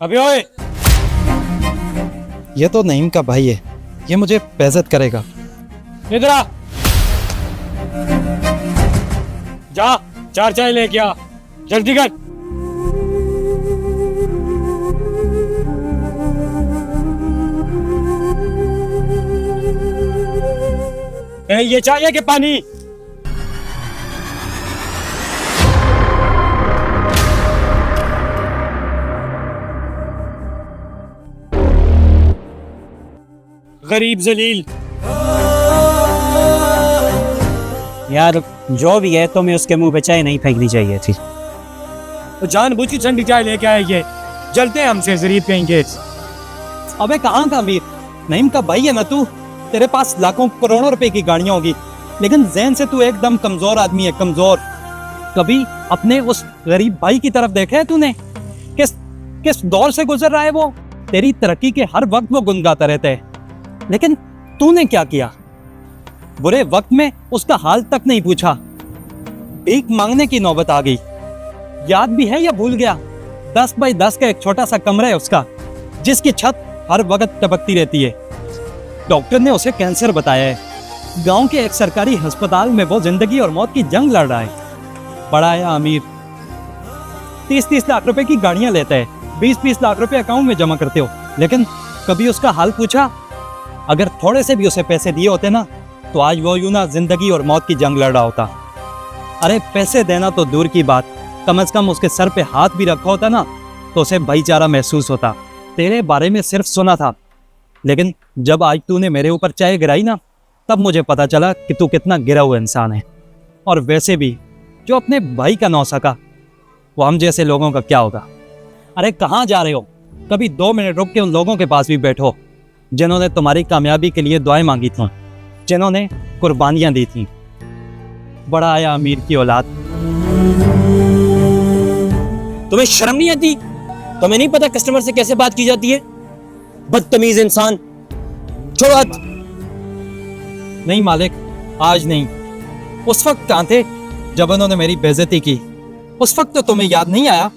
अबे ओए, ये तो नईम का भाई है, ये मुझे बेइज्जत करेगा। इधर आ। जा 4 चाय लेके आ, जल्दी कर। ये चाय है कि पानी? गरीब जलील। यार जो भी है तुम्हें उसके मुंह पे चाय नहीं फेंकनी चाहिए थी। तो जानबूझ की ठंडी चाय लेके आए ये। जलते हैं हमसे गरीब कहेंगे। अबे कहाँ का अमीर? नईम का भाई है ना तू। तेरे पास लाखों करोड़ों रुपए की गाड़ियां होगी, लेकिन ज़हन से तू एकदम कमजोर आदमी है, कमजोर। कभी अपने उस गरीब भाई की तरफ देखा है तूने? किस किस दौर से गुजर रहा है वो? तेरी तरक्की के हर वक्त वो गुनगाता रहता है, लेकिन तूने क्या किया? बुरे वक्त में उसका हाल तक नहीं पूछा। भीख मांगने की नौबत आ गई। याद भी है या भूल गया? 10 बाई 10 का एक छोटा सा कमरा है उसका, जिसकी छत हर वक्त टपकती रहती है। डॉक्टर ने उसे कैंसर बताया है। गांव के एक सरकारी अस्पताल में वो जिंदगी और मौत की जंग लड़ रहा है। बड़ा या अमीर 30-30 लाख रुपए की गाड़ियां लेता है, 20-20 लाख रुपए अकाउंट में जमा करते हो, लेकिन कभी उसका हाल पूछा? अगर थोड़े से भी उसे पैसे दिए होते ना, तो आज वो यूं ना जिंदगी और मौत की जंग लड़ रहा होता। अरे पैसे देना तो दूर की बात, कम से कम उसके सर पे हाथ भी रखा होता ना, तो उसे भाईचारा महसूस होता। तेरे बारे में सिर्फ सुना था, लेकिन जब आज तूने मेरे ऊपर चाय गिराई ना, तब मुझे पता चला कि तू कितना गिरा हुआ इंसान है। और वैसे भी जो अपने भाई का ना सका, वो हम जैसे लोगों का क्या होगा? अरे कहाँ जा रहे हो? कभी 2 मिनट रुक के उन लोगों के पास भी बैठो जिन्होंने तुम्हारी कामयाबी के लिए दुआएं मांगी थी, जिन्होंने कुर्बानियां दी थी। बड़ा आया अमीर की औलाद। तुम्हें शर्म नहीं आती? तुम्हें नहीं पता कस्टमर से कैसे बात की जाती है? बदतमीज इंसान, छोड़ो हाथ। नहीं मालिक, आज नहीं। उस वक्त कहाँ थे जब उन्होंने मेरी बेइज्जती की? उस वक्त तो तुम्हें याद नहीं आया?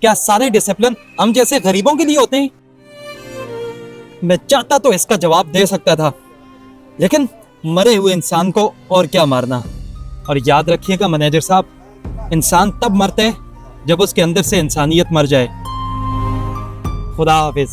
क्या सारे डिसिप्लिन हम जैसे गरीबों के लिए होते हैं? मैं चाहता तो इसका जवाब दे सकता था, लेकिन मरे हुए इंसान को और क्या मारना। और याद रखिएगा मैनेजर साहब, इंसान तब मरता है जब उसके अंदर से इंसानियत मर जाए। खुदा हाफिज।